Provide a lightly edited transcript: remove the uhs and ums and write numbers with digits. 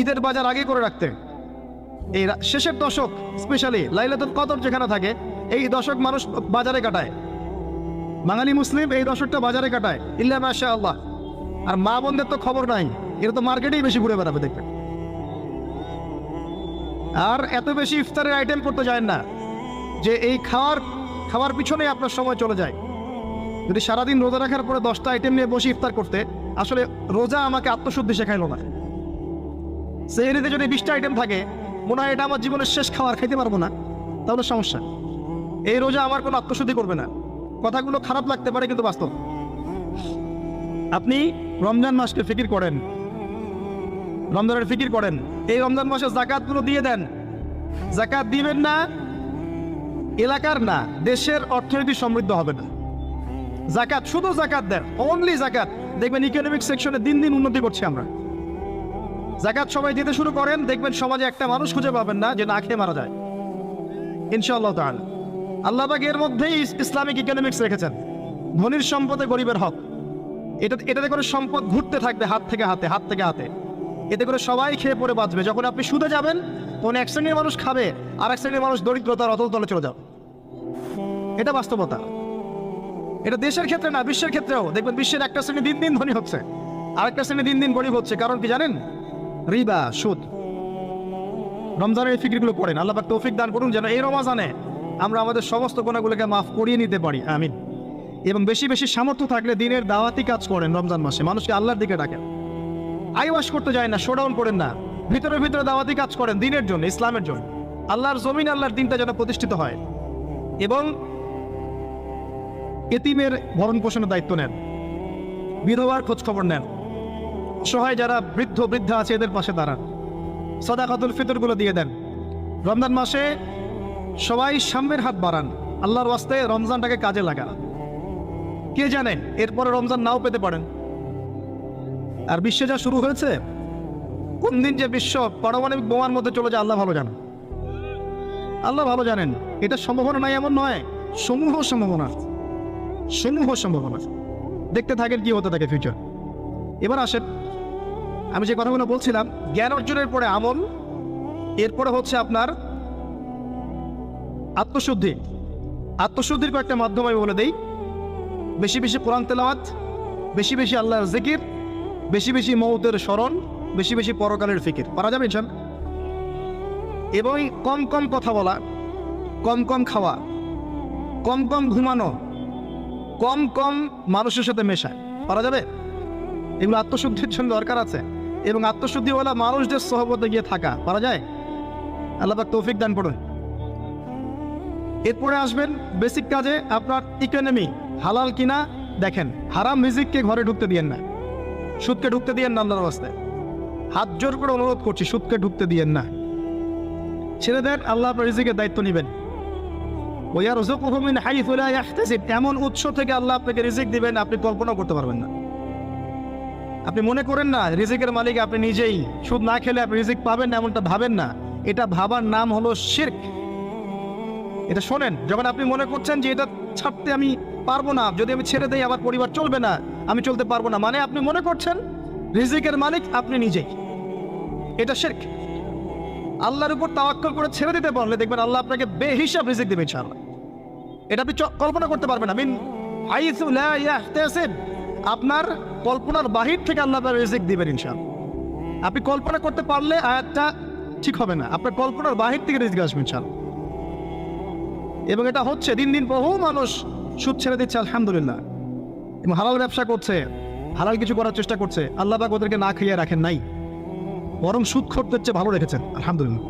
ঈদের বাজার আগে করে রাখতে। এই শেষের দশক স্পেশালি লাইলাতুল কদর যেখানে থাকে, এই দশক মানুষ বাজারে কাটায়। বাঙালি মুসলিম এই দশকটা বাজারে কাটায়, ইল্লা মাশাআল্লাহ। আর মা বোনদের তো খবর নাই, এরা তো মার্কেটেই বেশি ঘুরে বেড়াবে দেখবেন। আর এত বেশি ইফতারের আইটেম করতে যায় না যে এই খাওয়ার পিছনে আপনার সময় চলে যায়। যদি সারাদিন রোজা রাখার পরে 10টা আইটেম নিয়ে বসে ইফতার করতে, আসলে রোজা আমাকে আত্মশুদ্ধি শেখাইল না। সেহরিতে যদি 20টা আইটেম থাকে, মনে হয় এটা আমার জীবনের শেষ খাবার, খাইতে পারবো না, তাহলে সমস্যা। এই রোজা আমার কোনো আত্মশুদ্ধি করবে না। কথাগুলো খারাপ লাগতে পারে কিন্তু বাস্তব। আপনি রমজান মাসকে ফিকির করেন, রমজানের ফিকির করেন, এই রমজান মাসে যাকাতগুলো দিয়ে দেন। যাকাত দিবেন না, এলাকার না দেশের অর্থনীতি সমৃদ্ধ হবে না। যাকাত, শুধু যাকাত দেন, অনলি যাকাত, দেখবেন ইকোনমিক সেকশনে দিন দিন উন্নতি করছি আমরা। যাকাত সবাই দিতে শুরু করেন, দেখবেন সমাজে একটা মানুষ খুঁজে পাবেন না যে না খেয়ে মারা যায়, ইনশাআল্লাহ তাআলা। আল্লাহ পাক এর মধ্যেই ইসলামিক ইকোনমিক্স রেখেছেন, ধনীর সম্পদে গরিবের হক। এটাতে করে সম্পদ ঘুরতে থাকবে হাত থেকে হাতে, হাত থেকে হাতে। এতে করে সবাই খেয়ে পরে বাঁচবে। যখন আপনি সুদে যাবেন, তখন এক শ্রেণীর মানুষ খাবে, আর এক শ্রেণীর মানুষ দরিদ্রতার অতল তলে চলে যাবে। এটা বাস্তবতা। এটা দেশের ক্ষেত্রে না, বিশ্বের ক্ষেত্রেও দেখবেন বিশ্বের একটা শ্রেণী দিন দিন ধনী হচ্ছে, আরেকটা শ্রেণী দিন দিন গরিব হচ্ছে। কারণ কি জানেন? রিবা, সুদ। রমজানের এই ফিকিরগুলো করেন। আল্লাহ পাক তৌফিক দান করুন যেন এই রমজানে আমরা আমাদের সমস্ত গুনাহগুলোকে মাফ করিয়ে নিতে পারি, আমিন। এবং বেশি বেশি সামর্থ্য থাকলে দিনের দাওয়াতি কাজ করেন। রমজান মাসে মানুষকে আল্লাহর দিকে ডাকেন, আইওয়াশ করতে যায় না, শোডাউন করেন না, ভিতরে ভিতরে দাওয়াতি কাজ করেন দিনের জন্য, ইসলামের জন্য। আল্লাহর জমিন, আল্লাহর দিনটা যেন প্রতিষ্ঠিত হয়। এবং এতিমের ভরণ পোষণের দায়িত্ব নেন, বিধবার খোঁজ খবর নেন, অসহায় যারা বৃদ্ধ বৃদ্ধা আছে এদের পাশে দাঁড়ান, সাদাকাতুল ফিতরগুলো দিয়ে দেন। রমজান মাসে সবাই সামনের হাত বাড়ান, আল্লাহর ওয়াস্তে রমজানটাকে কাজে লাগান। কে জানে এরপরে রমজান নাও পেতে পারেন। আর বিশ্বে যা শুরু হয়েছে, কোন দিন যে বিশ্ব পারমাণবিক বোমার মধ্যে চলে যায় আল্লাহ ভালো জানেন, আল্লাহ ভালো জানেন। এটা সম্ভাবনা নাই এমন নয়, সমূহ সম্ভাবনা, সমূহ সম্ভাবনা। দেখতে থাকেন কি হতে থাকে ফিউচার। এবার আসেন, আমি যে কথাগুলো বলছিলাম, জ্ঞান অর্জনের পরে আমল, এরপরে হচ্ছে আপনার আত্মশুদ্ধি। আত্মশুদ্ধির কয়েকটা মাধ্যম আমি বলে দেই। বেশি বেশি কোরআন তেলাওয়াত, বেশি বেশি আল্লাহর জিকির, বেশি বেশি মৌতের স্মরণ, বেশি বেশি পরকালের ফিকির। পারা যাবে ইনশাআল্লাহ। এবং কম কম কথা বলা, কম কম খাওয়া, কম কম ঘুমানো, কম কম মানুষের সাথে মেশা। পারা যাবে? এগুলো আত্মশুদ্ধির জন্য দরকার আছে। এবং আত্মশুদ্ধিওয়ালা মানুষদের সহবতে গিয়ে থাকা। পারা যায়? আল্লাহ পাক তৌফিক দান করুন। এরপরে আসবেন বেসিক কাজে, আপনার ইকোনমি হালাল কিনা দেখেন। হারাম রিজিককে ঘরে ঢুকতে দিয়েন না, সুদকে ঢুকতে দিয়েন না। আল্লাহর রাস্তায় হাত জোর করে অনুরোধ করছি, সুদকে ঢুকতে দিয়েন না। ছেড়ে দেন, আল্লাহ আপনার রিজিকের দায়িত্ব নেবেন। ওয়ারযুকুহু মিন হাইথু লা ইয়াহতাসিব, এমন উৎস থেকে আল্লাহ আপনাকে রিজিক দিবেন আপনি কল্পনা করতে পারবেন না। আপনি মনে করেন না রিজিকের মালিক আপনি নিজেই, সুদ না খেলে আপনি রিজিক পাবেন না, এমনটা ভাবেন না। এটা ভাবার নাম হলো শিরক। এটা শোনেন, যখন আপনি মনে করছেন যে এটা ছাড়তে আমি পারবো না, যদি আমি ছেড়ে দেই আমার পরিবার চলবে না, আমি চলতে পারবো না, মানে আপনি মনে করছেন রিজিকের মালিক আপনি নিজেই। এটা শিরক। আল্লাহর উপর তাওয়াক্কুল করে ছেড়ে দিতে পারলে দেখবেন আল্লাহ আপনাকে বেহিসাব রিজিক দেবে ইনশাআল্লাহ। এটা আপনি কল্পনা করতে পারবেন না। মিন হাইথু লা ইয়াহতাসিব, আপনার কল্পনার বাহির থেকে আল্লাহ আপনার রিজিক দিবেন ইনশাআল্লাহ। আপনি কল্পনা করতে পারলে আয়াতটা ঠিক হবে না, আপনার কল্পনার বাহির থেকে রিজিক আসবে ইনশাআল্লাহ। এবং এটা হচ্ছে দিন দিন বহু মানুষ সুদ ছেড়ে দিচ্ছে আলহামদুলিল্লাহ, এবং হালাল ব্যবসা করছে, হালাল কিছু করার চেষ্টা করছে। আল্লাহ পাক ওদেরকে না খাইয়ে রাখেন নাই, বরং সুদ খোরদের চেয়ে ভালো রেখেছেন আলহামদুলিল্লাহ।